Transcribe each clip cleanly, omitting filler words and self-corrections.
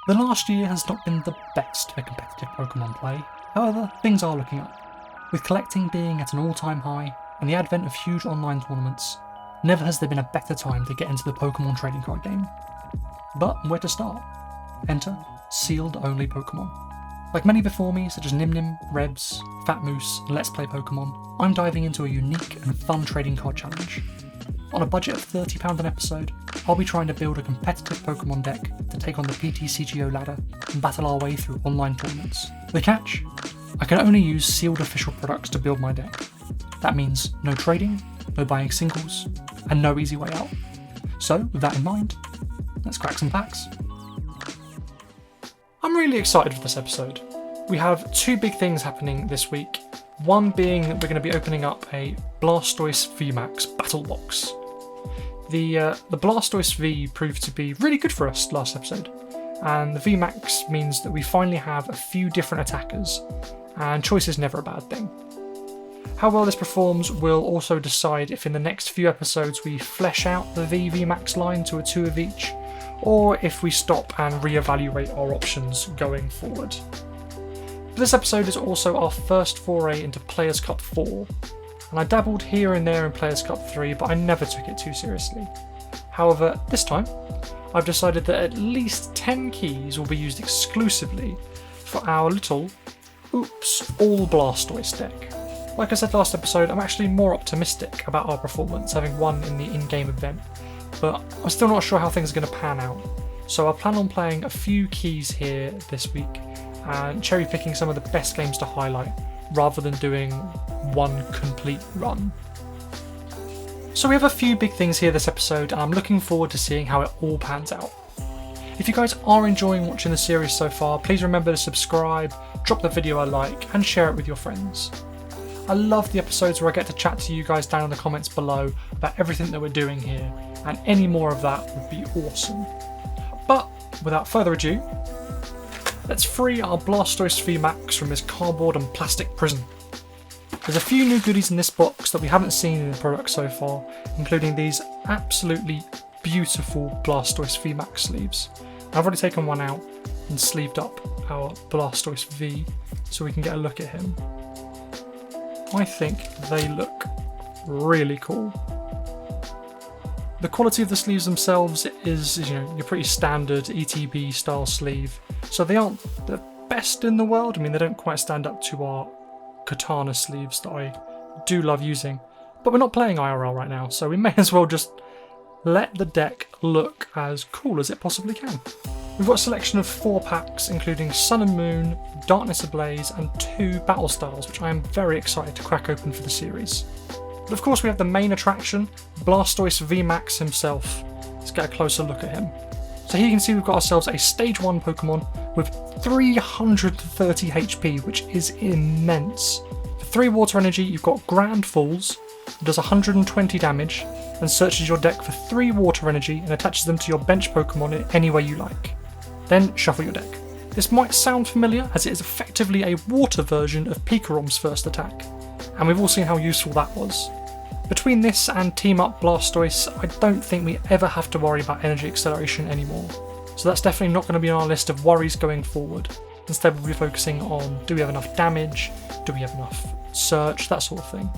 The last year has not been the best for competitive Pokemon play, however things are looking up. With collecting being at an all-time high and the advent of huge online tournaments, never has there been a better time to get into the Pokemon trading card game. But where to start? Enter sealed only Pokemon. Like many before me, such as Nimnim, Rebs, Fat Moose, and Let's Play Pokemon, I'm diving into a unique and fun trading card challenge. On a budget of £30 an episode, I'll be trying to build a competitive Pokemon deck to take on the PTCGO ladder and battle our way through online tournaments. The catch? I can only use sealed official products to build my deck. That means no trading, no buying singles, and no easy way out. So, with that in mind, let's crack some packs. I'm really excited for this episode. We have two big things happening this week. One being that we're going to be opening up a Blastoise VMAX Battle Box. The Blastoise V proved to be really good for us last episode, and the VMAX means that we finally have a few different attackers, and choice is never a bad thing. How well this performs will also decide if in the next few episodes we flesh out the VMAX line to a 2 of each, or if we stop and re-evaluate our options going forward. This episode is also our first foray into Players Cup 4, and I dabbled here and there in Players Cup 3, but I never took it too seriously. However, this time, I've decided that at least 10 keys will be used exclusively for our little Oops All Blastoise deck. Like I said last episode, I'm actually more optimistic about our performance, having won in the in-game event, but I'm still not sure how things are going to pan out, so I plan on playing a few keys here this week and cherry picking some of the best games to highlight rather than doing one complete run. So we have a few big things here this episode, and I'm looking forward to seeing how it all pans out. If you guys are enjoying watching the series so far, please remember to subscribe, drop the video a like, and share it with your friends. I love the episodes where I get to chat to you guys down in the comments below about everything that we're doing here, and any more of that would be awesome. But without further ado, let's free our Blastoise VMAX from this cardboard and plastic prison. There's a few new goodies in this box that we haven't seen in the product so far, including these absolutely beautiful Blastoise VMAX sleeves. I've already taken one out and sleeved up our Blastoise V so we can get a look at him. I think they look really cool. The quality of the sleeves themselves is, your pretty standard ETB style sleeve, so they aren't the best in the world. I mean, they don't quite stand up to our katana sleeves that I do love using, but we're not playing IRL right now, so we may as well just let the deck look as cool as it possibly can. We've got a selection of 4 packs, including Sun and Moon, Darkness Ablaze, and 2 battle styles, which I am very excited to crack open for the series. But of course we have the main attraction, Blastoise VMAX himself. Let's get a closer look at him. So here you can see we've got ourselves a Stage 1 Pokemon with 330 HP, which is immense. For 3 Water Energy, you've got Grand Falls, it does 120 damage, and searches your deck for 3 Water Energy and attaches them to your bench Pokemon in any way you like. Then shuffle your deck. This might sound familiar, as it is effectively a water version of Picarom's first attack, and we've all seen how useful that was. Between this and Team Up Blastoise, I don't think we ever have to worry about energy acceleration anymore, so that's definitely not going to be on our list of worries going forward. Instead we'll be focusing on, do we have enough damage, do we have enough search, that sort of thing.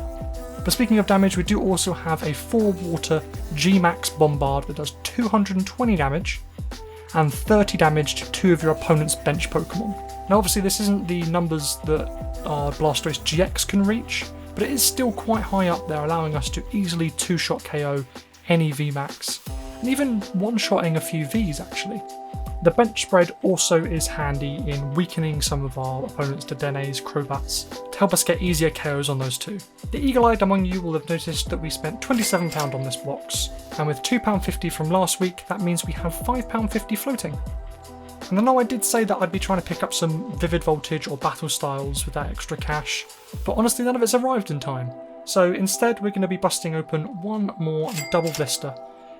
But speaking of damage, we do also have a 4 Water G-Max Bombard that does 220 damage and 30 damage to 2 of your opponent's bench Pokemon. Now obviously this isn't the numbers that our Blastoise GX can reach, but it is still quite high up there, allowing us to easily 2-shot KO any VMAX, and even one-shotting a few Vs actually. The bench spread also is handy in weakening some of our opponent's Dedennes, Crobats, to help us get easier KOs on those too. The eagle-eyed among you will have noticed that we spent £27 on this box, and with £2.50 from last week, that means we have £5.50 floating. And I know I did say that I'd be trying to pick up some Vivid Voltage or Battle Styles with that extra cash, but honestly none of it's arrived in time. So instead we're going to be busting open one more double blister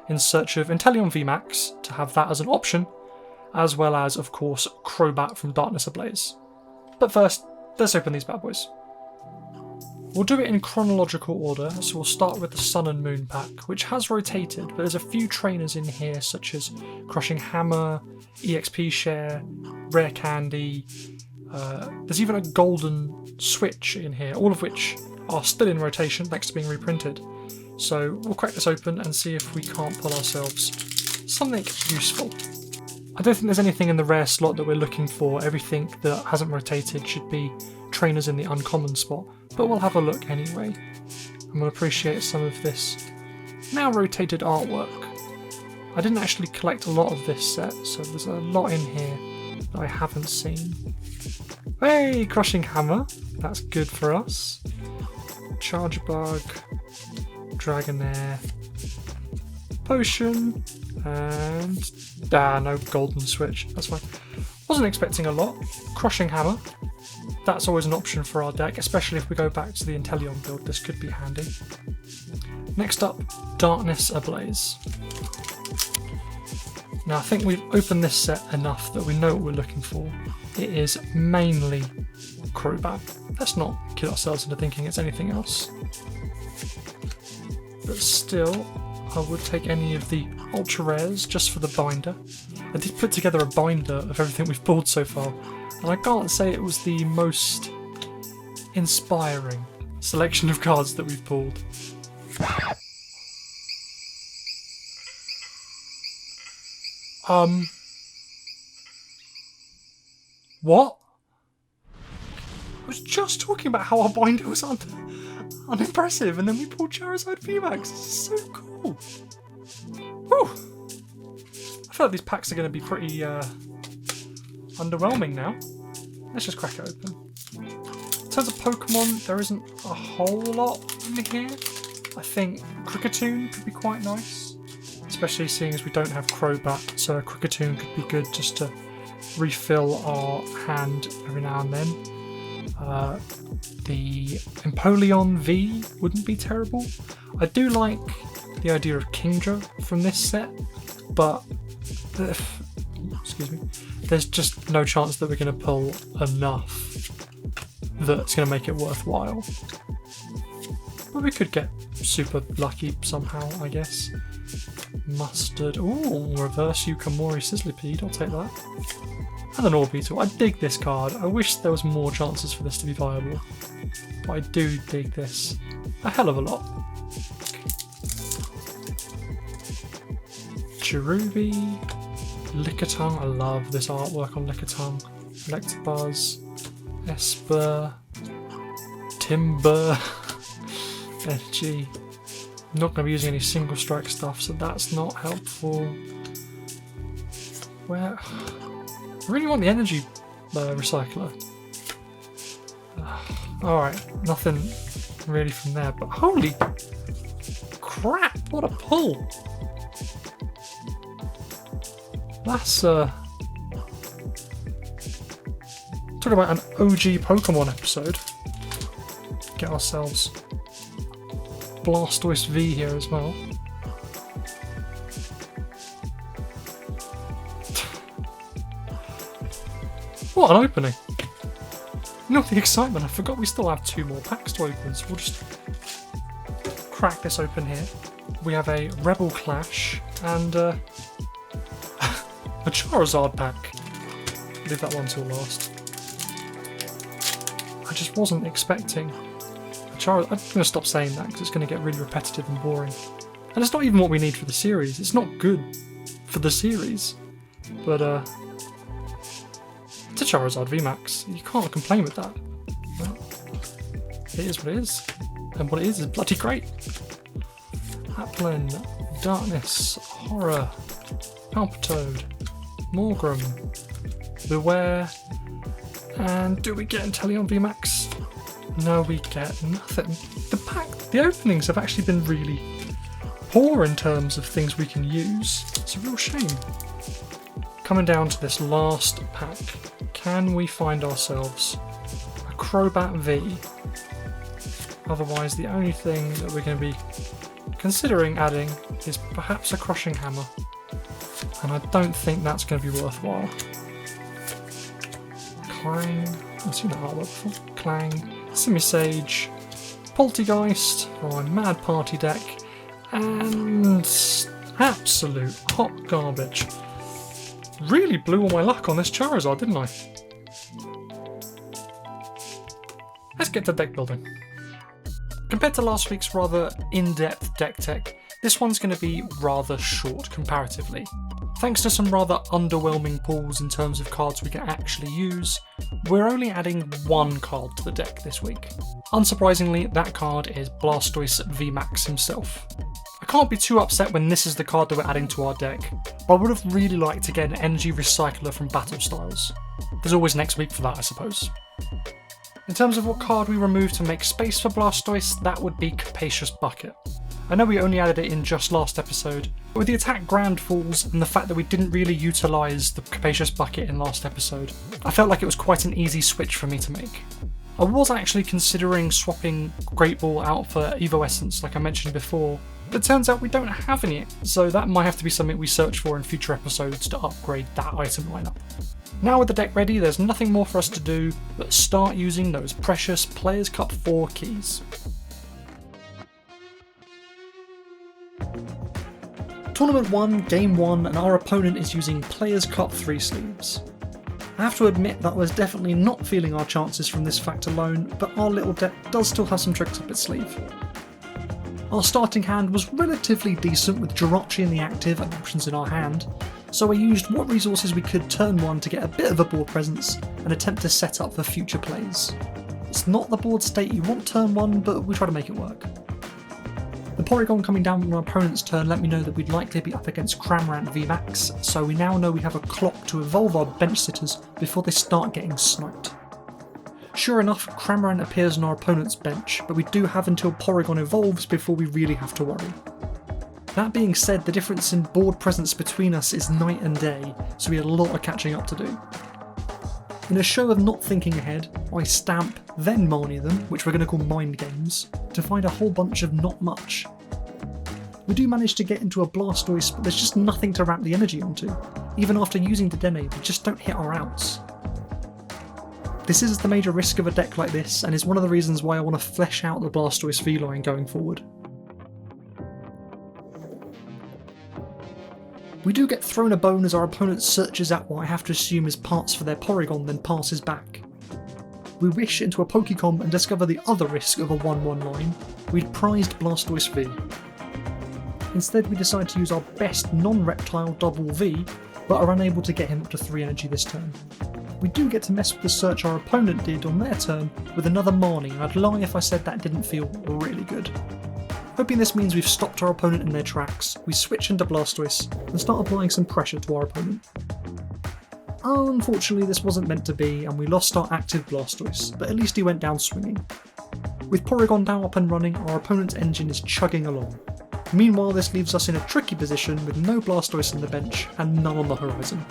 in search of Inteleon VMAX to have that as an option, as well as, of course, Crobat from Darkness Ablaze. But first, let's open these bad boys. We'll do it in chronological order, so we'll start with the Sun and Moon pack, which has rotated, but there's a few trainers in here such as Crushing Hammer, EXP Share, Rare Candy, there's even a Golden Switch in here, all of which are still in rotation thanks to being reprinted. So we'll crack this open and see if we can't pull ourselves something useful. I don't think there's anything in the rare slot that we're looking for. Everything that hasn't rotated should be trainers in the uncommon spot, but we'll have a look anyway. And we'll appreciate some of this now rotated artwork. I didn't actually collect a lot of this set, so there's a lot in here that I haven't seen. Hey, Crushing Hammer, that's good for us. Charge Bug, Dragonair, Potion, and no Golden Switch, that's fine. Wasn't expecting a lot. Crushing Hammer, that's always an option for our deck, especially if we go back to the Inteleon build, this could be handy. Next up, Darkness Ablaze. Now I think we've opened this set enough that we know what we're looking for. It is mainly Crobat. Let's not kid ourselves into thinking it's anything else. But still, I would take any of the ultra rares just for the binder. I did put together a binder of everything we've pulled so far, and I can't say it was the most inspiring selection of cards that we've pulled. What? I was just talking about how our binder was unimpressive, and then we pulled Charizard VMAX. This is so cool. Whew. I feel like these packs are going to be pretty underwhelming now. Let's just crack it open. In terms of Pokemon, there isn't a whole lot in here. I think Kricketune could be quite nice, especially seeing as we don't have Crobat, so a Kricketune could be good just to refill our hand every now and then. The Empoleon V wouldn't be terrible. I do like the idea of Kingdra from this set, but excuse me, there's just no chance that we're going to pull enough that's going to make it worthwhile. But we could get super lucky somehow, I guess. Mustard. Ooh, reverse Yukamori Sizzlipede, I'll take that. And an Orbeetle. I dig this card. I wish there was more chances for this to be viable, but I do dig this a hell of a lot. Cherubi, Lickitung. I love this artwork on Lickitung. Electabuzz, Esper, Timber, Energy. I'm not going to be using any single strike stuff, so that's not helpful. Where? I really want the energy recycler. Alright, nothing really from there, but holy crap, what a pull! That's talk about an OG Pokemon episode. Get ourselves Blastoise V here as well. What an opening! You know the excitement, I forgot we still have 2 more packs to open, so we'll just crack this open here. We have a Rebel Clash and a Charizard pack. Leave that one till last. I just wasn't expecting a Charizard. I'm going to stop saying that because it's going to get really repetitive and boring. And it's not even what we need for the series. It's not good for the series. But it's a Charizard VMAX. You can't complain with that. Well, it is what it is. And what it is bloody great. Applin, Darkness, Horror, Palpitoad, Morgrem, Beware, and do we get Inteleon VMAX? No, we get nothing. The openings have actually been really poor in terms of things we can use. It's a real shame. Coming down to this last pack, can we find ourselves a Crobat V? Otherwise, the only thing that we're going to be considering adding is perhaps a Crushing Hammer, and I don't think that's going to be worthwhile. Clang, I've seen that artwork before. Clang, Simisage, Poltergeist, my Mad Party deck, and absolute hot garbage. Really blew all my luck on this Charizard, didn't I? Let's get to deck building. Compared to last week's rather in-depth deck tech, this one's going to be rather short comparatively. Thanks to some rather underwhelming pulls in terms of cards we can actually use, we're only adding one card to the deck this week. Unsurprisingly, that card is Blastoise VMAX himself. I can't be too upset when this is the card that we're adding to our deck, but I would have really liked to get an energy recycler from Battle Styles. There's always next week for that, I suppose. In terms of what card we remove to make space for Blastoise, that would be Capacious Bucket. I know we only added it in just last episode, but with the attack grand falls and the fact that we didn't really utilise the Capacious Bucket in last episode, I felt like it was quite an easy switch for me to make. I was actually considering swapping Great Ball out for Evo Essence like I mentioned before, but it turns out we don't have any, so that might have to be something we search for in future episodes to upgrade that item lineup. Now with the deck ready, there's nothing more for us to do but start using those precious Players Cup 4 keys. Tournament 1, Game 1, and our opponent is using Players Cup 3 sleeves. I have to admit that I was definitely not feeling our chances from this fact alone, but our little deck does still have some tricks up its sleeve. Our starting hand was relatively decent with Jirachi in the active and options in our hand, so I used what resources we could turn 1 to get a bit of a board presence and attempt to set up for future plays. It's not the board state you want turn 1, but we try to make it work. The Porygon coming down on our opponent's turn let me know that we'd likely be up against Cramorant VMAX, so we now know we have a clock to evolve our bench sitters before they start getting sniped. Sure enough, Cramorant appears on our opponent's bench, but we do have until Porygon evolves before we really have to worry. That being said, the difference in board presence between us is night and day, so we had a lot of catching up to do. In a show of not thinking ahead, I stamp, then Marnie them, which we're going to call mind games, to find a whole bunch of not much. We do manage to get into a Blastoise, but there's just nothing to ramp the energy onto. Even after using Dedenne, we just don't hit our outs. This is the major risk of a deck like this, and is one of the reasons why I want to flesh out the Blastoise V line going forward. We do get thrown a bone as our opponent searches out what I have to assume is parts for their Porygon, then passes back. We wish into a Pokécom and discover the other risk of a 1-1 line. We'd prized Blastoise V. Instead we decide to use our best non-reptile Dubwool V, but are unable to get him up to 3 energy this turn. We do get to mess with the search our opponent did on their turn with another Marnie, and I'd lie if I said that didn't feel really good. Hoping this means we've stopped our opponent in their tracks, we switch into Blastoise and start applying some pressure to our opponent. Unfortunately this wasn't meant to be and we lost our active Blastoise, but at least he went down swinging. With Porygon now up and running, our opponent's engine is chugging along. Meanwhile this leaves us in a tricky position with no Blastoise on the bench and none on the horizon.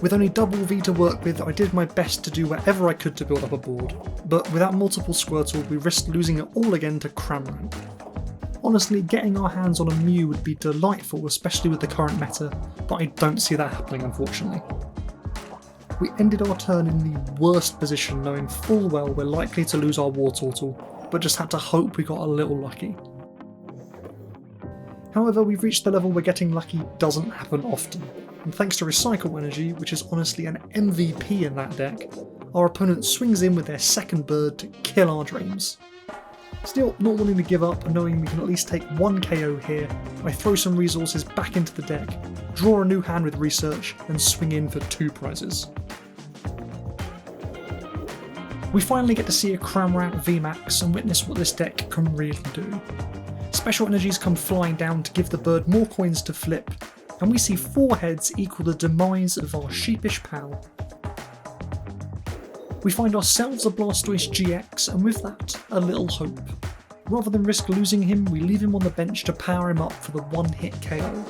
With only Dubwool V to work with, I did my best to do whatever I could to build up a board, but without multiple Squirtle we risked losing it all again to Cramorant. Honestly, getting our hands on a Mew would be delightful, especially with the current meta, but I don't see that happening unfortunately. We ended our turn in the worst position, knowing full well we're likely to lose our Wartortle, but just had to hope we got a little lucky. However, we've reached the level where getting lucky doesn't happen often, and thanks to Recycle Energy, which is honestly an MVP in that deck, our opponent swings in with their second bird to kill our dreams. Still, not wanting to give up and knowing we can at least take 1 KO here, I throw some resources back into the deck, draw a new hand with Research, and swing in for 2 prizes. We finally get to see a Cramorant VMAX and witness what this deck can really do. Special energies come flying down to give the bird more coins to flip, and we see 4 heads equal the demise of our sheepish pal. We find ourselves a Blastoise-GX, and with that, a little hope. Rather than risk losing him, we leave him on the bench to power him up for the 1-hit KO.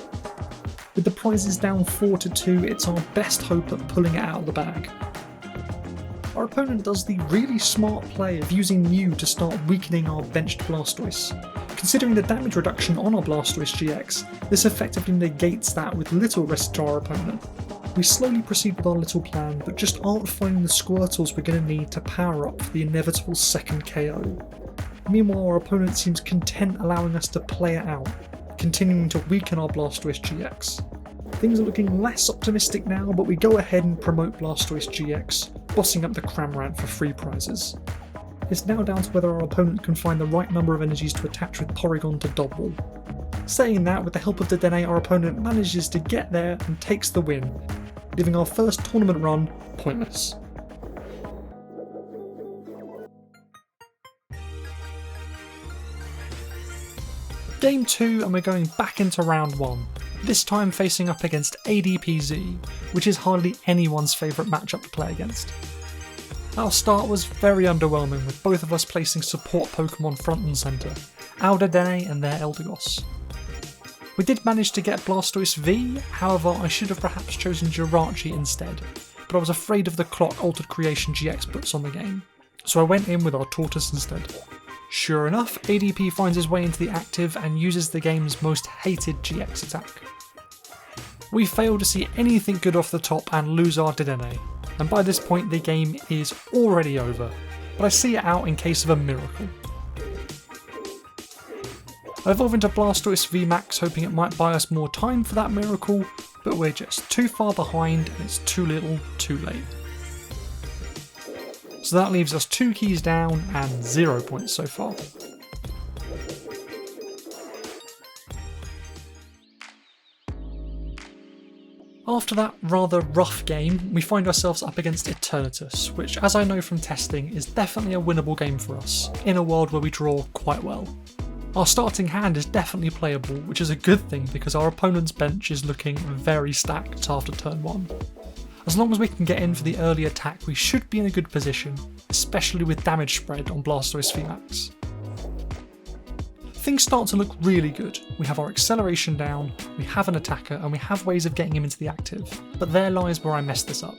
With the prizes down 4-2, it's our best hope at pulling it out of the bag. Our opponent does the really smart play of using Mew to start weakening our benched Blastoise. Considering the damage reduction on our Blastoise-GX, this effectively negates that with little risk to our opponent. We slowly proceed with our little plan, but just aren't finding the Squirtles we're going to need to power up for the inevitable second KO. Meanwhile, our opponent seems content allowing us to play it out, continuing to weaken our Blastoise GX. Things are looking less optimistic now, but we go ahead and promote Blastoise GX, bossing up the Cramorant for free prizes. It's now down to whether our opponent can find the right number of energies to attach with Porygon to Dubwool. Saying that, with the help of Dedenne, our opponent manages to get there and takes the win, leaving our first tournament run pointless. Game 2, and we're going back into round 1, this time facing up against ADPZ, which is hardly anyone's favourite matchup to play against. Our start was very underwhelming, with both of us placing support Pokemon front and centre, our Dedenne and their Eldegoss. We did manage to get Blastoise V, however I should have perhaps chosen Jirachi instead, but I was afraid of the clock Altered Creation GX puts on the game, so I went in with our Tortoise instead. Sure enough, ADP finds his way into the active and uses the game's most hated GX attack. We fail to see anything good off the top and lose our Dedenne, and by this point the game is already over, but I see it out in case of a miracle. I evolve into Blastoise VMAX hoping it might buy us more time for that miracle, but we're just too far behind and it's too little too late. So that leaves us 2 keys down and 0 points so far. After that rather rough game, we find ourselves up against Eternatus, which, as I know from testing, is definitely a winnable game for us, in a world where we draw quite well. Our starting hand is definitely playable, which is a good thing because our opponent's bench is looking very stacked after turn 1. As long as we can get in for the early attack, we should be in a good position, especially with damage spread on Blastoise VMAX. Things start to look really good. We have our acceleration down, we have an attacker, and we have ways of getting him into the active, but there lies where I messed this up.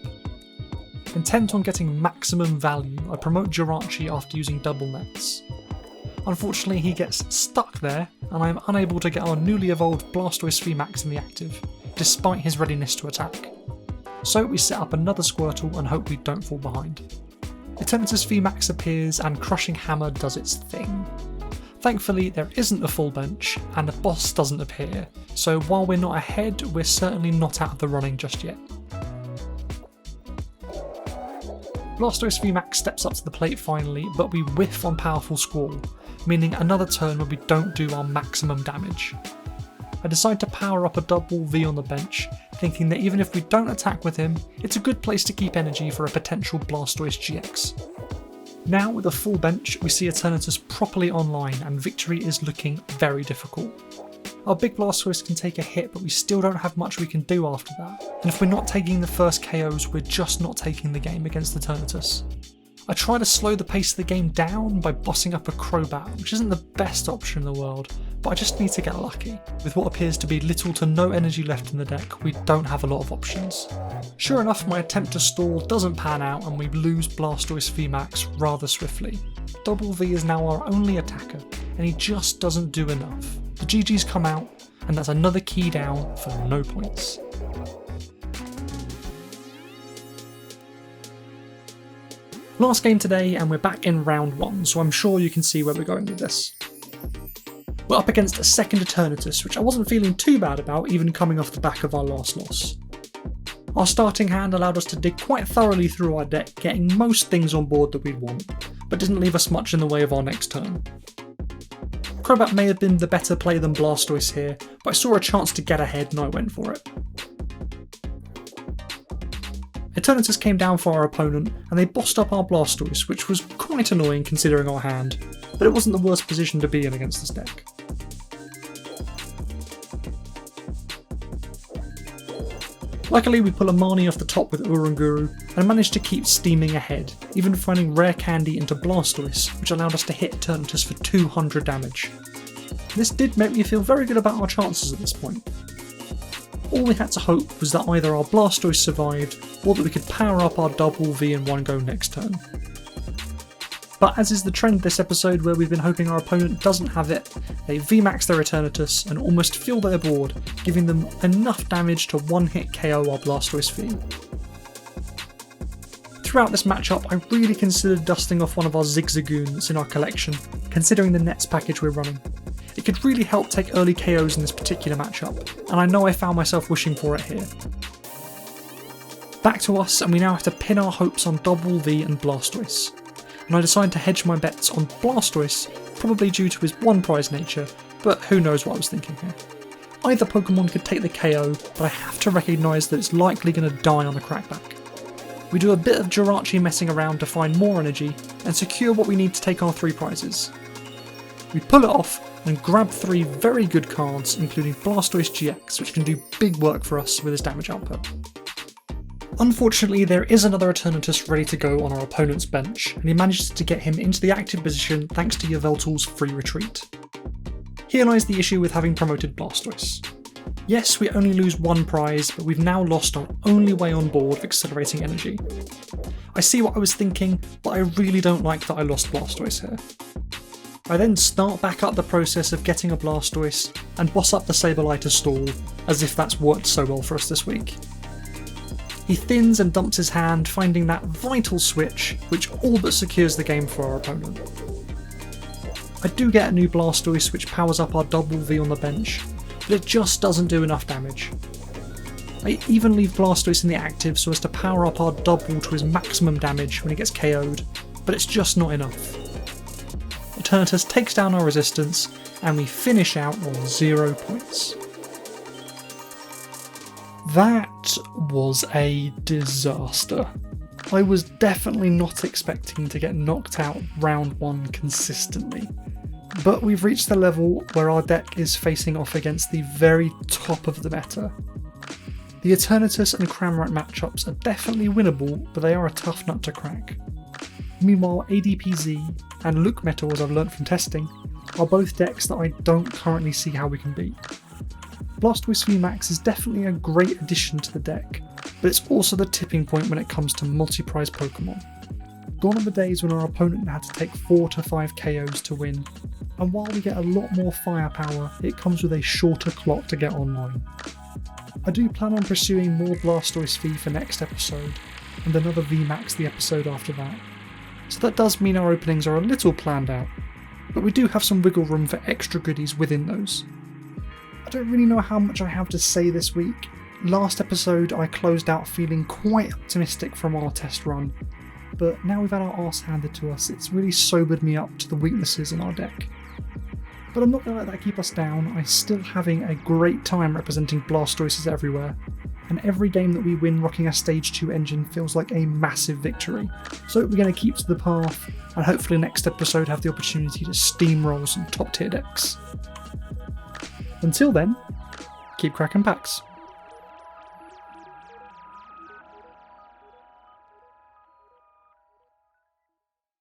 Intent on getting maximum value, I promote Jirachi after using double nets. Unfortunately, he gets stuck there, and I am unable to get our newly evolved Blastoise VMAX in the active, despite his readiness to attack. So we set up another Squirtle and hope we don't fall behind. Eternatus VMAX appears and Crushing Hammer does its thing. Thankfully, there isn't a full bench, and the boss doesn't appear, so while we're not ahead, we're certainly not out of the running just yet. Blastoise VMAX steps up to the plate finally, but we whiff on Powerful Squall, meaning another turn where we don't do our maximum damage. I decide to power up a Dubwool V on the bench, thinking that even if we don't attack with him, it's a good place to keep energy for a potential Blastoise GX. Now with a full bench, we see Eternatus properly online and victory is looking very difficult. Our big Blastoise can take a hit, but we still don't have much we can do after that, and if we're not taking the first KOs, we're just not taking the game against Eternatus. I try to slow the pace of the game down by bossing up a Crobat, which isn't the best option in the world, but I just need to get lucky. With what appears to be little to no energy left in the deck, we don't have a lot of options. Sure enough, my attempt to stall doesn't pan out and we lose Blastoise VMAX rather swiftly. Dubwool V is now our only attacker, and he just doesn't do enough. The GGs come out, and that's another key down for no points. Last game today, and we're back in round 1, so I'm sure you can see where we're going with this. We're up against a second Eternatus, which I wasn't feeling too bad about even coming off the back of our last loss. Our starting hand allowed us to dig quite thoroughly through our deck, getting most things on board that we'd want, but didn't leave us much in the way of our next turn. Crobat may have been the better play than Blastoise here, but I saw a chance to get ahead and I went for it. Eternatus came down for our opponent and they bossed up our Blastoise, which was quite annoying considering our hand, but it wasn't the worst position to be in against this deck. Luckily we pull a Marnie off the top with Oranguru and managed to keep steaming ahead, even finding Rare Candy into Blastoise, which allowed us to hit Eternatus for 200 damage. This did make me feel very good about our chances at this point. All we had to hope was that either our Blastoise survived, or that we could power up our Dubwool V in one go next turn. But as is the trend this episode, where we've been hoping our opponent doesn't have it, they VMAX their Eternatus and almost fill their board, giving them enough damage to one-hit KO our Blastoise V. Throughout this matchup, I really considered dusting off one of our Zigzagoons in our collection, considering the Nets package we're running. It could really help take early KOs in this particular matchup, and I know I found myself wishing for it here. Back to us, and we now have to pin our hopes on Dubwool V and Blastoise. And I decided to hedge my bets on Blastoise, probably due to his one prize nature, but who knows what I was thinking here. Either Pokemon could take the KO, but I have to recognise that it's likely going to die on the crackback. We do a bit of Jirachi messing around to find more energy, and secure what we need to take our 3 prizes. We pull it off, and grab 3 very good cards, including Blastoise-GX, which can do big work for us with his damage output. Unfortunately, there is another Eternatus ready to go on our opponent's bench, and he manages to get him into the active position thanks to Yveltal's free retreat. Here lies the issue with having promoted Blastoise. Yes, we only lose 1 prize, but we've now lost our only way on board of accelerating energy. I see what I was thinking, but I really don't like that I lost Blastoise here. I then start back up the process of getting a Blastoise, and boss up the Sableye to stall, as if that's worked so well for us this week. He thins and dumps his hand, finding that vital switch, which all but secures the game for our opponent. I do get a new Blastoise which powers up our Dubwool V on the bench, but it just doesn't do enough damage. I even leave Blastoise in the active so as to power up our Dubwool to his maximum damage when he gets KO'd, but it's just not enough. Eternatus takes down our resistance, and we finish out on 0 points. That was a disaster. I was definitely not expecting to get knocked out round 1 consistently, but we've reached the level where our deck is facing off against the very top of the meta. The Eternatus and Cramorant matchups are definitely winnable, but they are a tough nut to crack. Meanwhile, ADPZ and Luke Metal, as I've learnt from testing, are both decks that I don't currently see how we can beat. Blastoise VMAX is definitely a great addition to the deck, but it's also the tipping point when it comes to multi-prize Pokemon. Gone are the days when our opponent had to take 4 to 5 KOs to win, and while we get a lot more firepower, it comes with a shorter clock to get online. I do plan on pursuing more Blastoise V for next episode, and another VMAX the episode after that, so that does mean our openings are a little planned out, but we do have some wiggle room for extra goodies within those. I don't really know how much I have to say this week. Last episode I closed out feeling quite optimistic from our test run, but now we've had our arse handed to us, it's really sobered me up to the weaknesses in our deck. But I'm not going to let that keep us down. I'm still having a great time representing Blastoises everywhere, and every game that we win rocking a Stage 2 engine feels like a massive victory. So we're going to keep to the path, and hopefully next episode have the opportunity to steamroll some top tier decks. Until then, keep cracking packs.